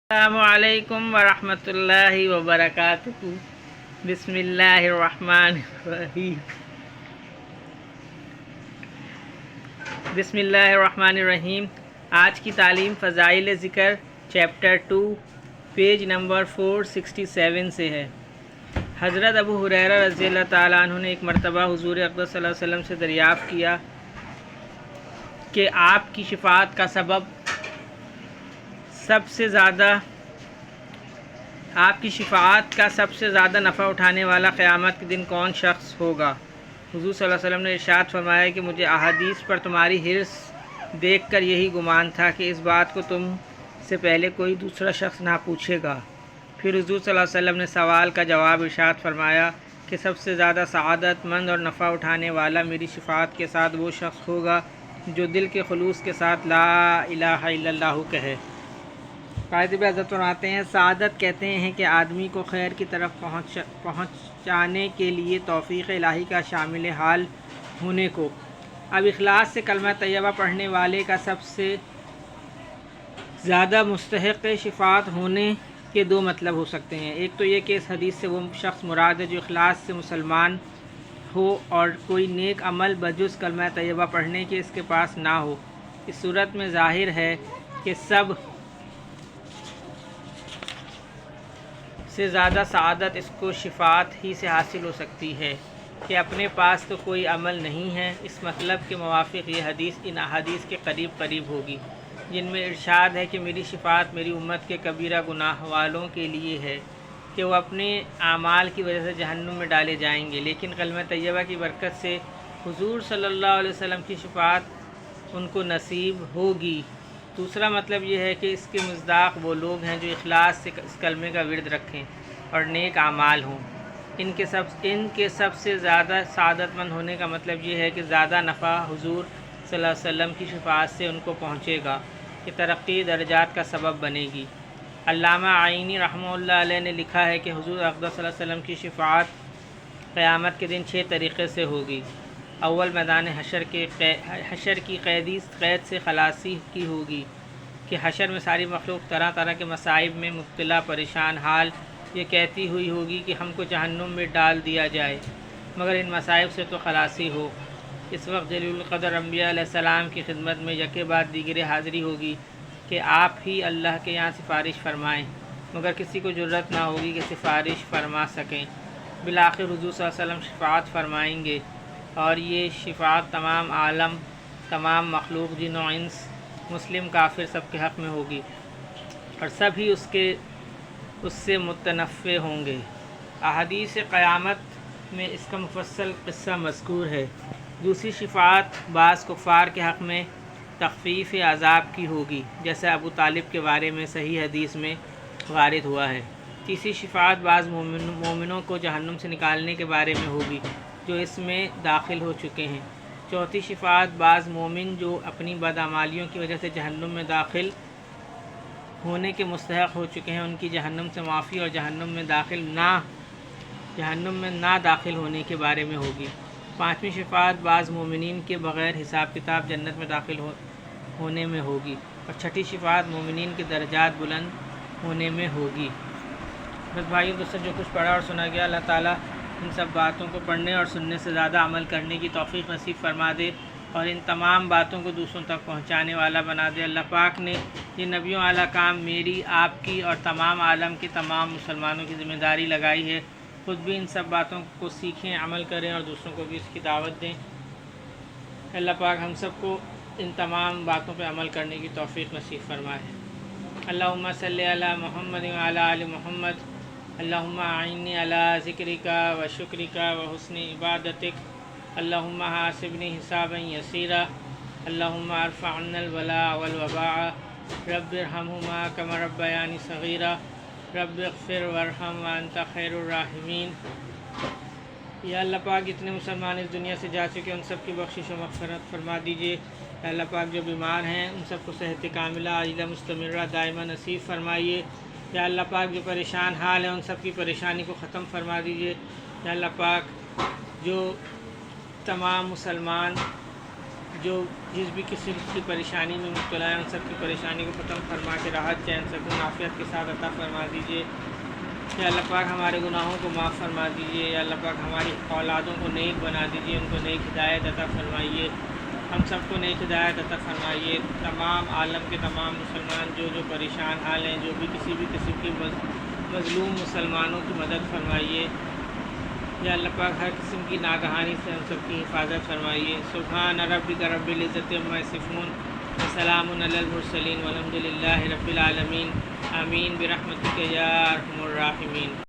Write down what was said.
السلام ورحمۃ وبرکاتہ۔ بسم اللہ الرحمن الرحیم۔ بسم اللہ الرحمن الرحیم۔ آج کی تعلیم فضائل ذکر چیپٹر 2 پیج نمبر 467 سے ہے۔ حضرت ابو ہریرہ رضی اللہ تعالیٰ عنہ نے ایک مرتبہ حضور اقدس صلی اللہ علیہ وسلم سے دریافت کیا کہ آپ کی شفاعت کا سبب آپ کی شفاعت کا سب سے زیادہ نفع اٹھانے والا قیامت کے دن کون شخص ہوگا؟ حضور صلی اللہ علیہ وسلم نے ارشاد فرمایا کہ مجھے احادیث پر تمہاری حرص دیکھ کر یہی گمان تھا کہ اس بات کو تم سے پہلے کوئی دوسرا شخص نہ پوچھے گا۔ پھر حضور صلی اللہ علیہ وسلم نے سوال کا جواب ارشاد فرمایا کہ سب سے زیادہ سعادت مند اور نفع اٹھانے والا میری شفاعت کے ساتھ وہ شخص ہوگا جو دل کے خلوص کے ساتھ لا الہ الا اللہ کہے۔ قائد حضرت فرماتے ہیں، سعادت کہتے ہیں کہ آدمی کو خیر کی طرف پہنچانے کے لیے توفیق الہی کا شامل حال ہونے کو۔ اب اخلاص سے کلمہ طیبہ پڑھنے والے کا سب سے زیادہ مستحق شفاعت ہونے کے دو مطلب ہو سکتے ہیں۔ ایک تو یہ کہ اس حدیث سے وہ شخص مراد ہے جو اخلاص سے مسلمان ہو اور کوئی نیک عمل بجز کلمہ طیبہ پڑھنے کے اس کے پاس نہ ہو۔ اس صورت میں ظاہر ہے کہ سب سے زیادہ سعادت اس کو شفاعت ہی سے حاصل ہو سکتی ہے کہ اپنے پاس تو کوئی عمل نہیں ہے۔ اس مطلب کے موافق یہ حدیث ان احادیث کے قریب ہوگی جن میں ارشاد ہے کہ میری شفاعت میری امت کے کبیرہ گناہ والوں کے لیے ہے کہ وہ اپنے اعمال کی وجہ سے جہنم میں ڈالے جائیں گے، لیکن کلمہ طیبہ کی برکت سے حضور صلی اللہ علیہ وسلم کی شفاعت ان کو نصیب ہوگی۔ دوسرا مطلب یہ ہے کہ اس کے مصداق وہ لوگ ہیں جو اخلاص سے اس کلمے کا ورد رکھیں اور نیک اعمال ہوں۔ ان کے سب سے زیادہ سعادت مند ہونے کا مطلب یہ ہے کہ زیادہ نفع حضور صلی اللہ علیہ وسلم کی شفاعت سے ان کو پہنچے گا کہ ترقی درجات کا سبب بنے گی۔ علامہ عینی رحمہ اللہ علیہ نے لکھا ہے کہ حضور اقدس صلی اللہ علیہ وسلم کی شفاعت قیامت کے دن 6 طریقے سے ہوگی۔ اول میدان حشر کی قید سے خلاصی کی ہوگی کہ حشر میں ساری مخلوق طرح طرح کے مصائب میں مبتلا پریشان حال یہ کہتی ہوئی ہوگی کہ ہم کو جہنم میں ڈال دیا جائے، مگر ان مصائب سے تو خلاصی ہو۔ اس وقت جلیل القدر انبیاء علیہ السلام کی خدمت میں یکے بعد دیگرے حاضری ہوگی کہ آپ ہی اللہ کے یہاں سفارش فرمائیں، مگر کسی کو جرت نہ ہوگی کہ سفارش فرما سکیں۔ بالآخر حضور صلی اللہ علیہ وسلم شفاعت فرمائیں گے اور یہ شفاعت تمام عالم، تمام مخلوق، جن و انس، مسلم کافر سب کے حق میں ہوگی اور سب ہی اس سے متنفع ہوں گے۔ احادیث قیامت میں اس کا مفصل قصہ مذکور ہے۔ دوسری شفاعت بعض کفار کے حق میں تخفیف عذاب کی ہوگی، جیسے ابو طالب کے بارے میں صحیح حدیث میں وارد ہوا ہے۔ تیسری شفاعت بعض مومنوں کو جہنم سے نکالنے کے بارے میں ہوگی جو اس میں داخل ہو چکے ہیں۔ چوتھی شفاعت بعض مومن جو اپنی بدعمالیوں کی وجہ سے جہنم میں داخل ہونے کے مستحق ہو چکے ہیں، ان کی جہنم سے معافی اور جہنم میں نہ داخل ہونے کے بارے میں ہوگی۔ پانچویں شفاعت بعض مومنین کے بغیر حساب کتاب جنت میں داخل ہونے میں ہوگی اور چھٹی شفاعت مومنین کے درجات بلند ہونے میں ہوگی۔ بس بھائیو دوستوں، جو کچھ پڑھا اور سنا گیا، اللہ تعالیٰ ان سب باتوں کو پڑھنے اور سننے سے زیادہ عمل کرنے کی توفیق نصیب فرما دے اور ان تمام باتوں کو دوسروں تک پہنچانے والا بنا دے۔ اللہ پاک نے یہ نبیوں والا کام میری، آپ کی اور تمام عالم کے تمام مسلمانوں کی ذمہ داری لگائی ہے۔ خود بھی ان سب باتوں کو سیکھیں، عمل کریں اور دوسروں کو بھی اس کی دعوت دیں۔ اللہ پاک ہم سب کو ان تمام باتوں پہ عمل کرنے کی توفیق نصیب فرمائے۔ اللہم صلی علی محمد وعلی آل محمد، اللہم اعنی علی ذکرک و شکرک و حسن عبادتک، اللہم حاسبنی حسابا یسیرا، اللہم ارفع عنا البلاء والوباء، رب ارحمہما کما ربیانی صغیرا، رب اغفر وارحم وانت خیر الراحمین۔ یا اللہ پاک جتنے مسلمان اس دنیا سے جا چکے ان سب کی بخشش و مغفرت فرما دیجیے۔ یا اللہ پاک جو بیمار ہیں ان سب کو صحت کاملہ عاجلہ مستمرہ دائمہ نصیب فرمائیے۔ یا اللہ پاک جو پریشان حال ہیں ان سب کی پریشانی کو ختم فرما دیجیے۔ یا اللہ پاک جو تمام مسلمان جو جس بھی قسم کی پریشانی میں مبتلا ہیں ان سب کی پریشانی کو ختم فرما کے راحت چین سکون عافیت کے ساتھ عطا فرما دیجیے۔ یا اللہ پاک ہمارے گناہوں کو معاف فرما دیجیے۔ یا اللہ پاک ہماری اولادوں کو نیک بنا دیجیے، ان کو نیک ہدایت عطا فرمائیے، ہم سب کو نیک ہدایت عطا فرمائیے۔ تمام عالم کے تمام مسلمان جو پریشان حال ہیں، جو بھی کسی بھی قسم کی مظلوم مسلمانوں کی مدد فرمائیے۔ یا اللہ پاک ہر قسم کی ناگہانی سے ہم سب کی حفاظت فرمائیے۔ سبحان ربک رب العزت عما یصفون وسلام علی المرسلین والحمد للہ رب العالمین۔ آمین برحمتک یا ارحم الراحمین۔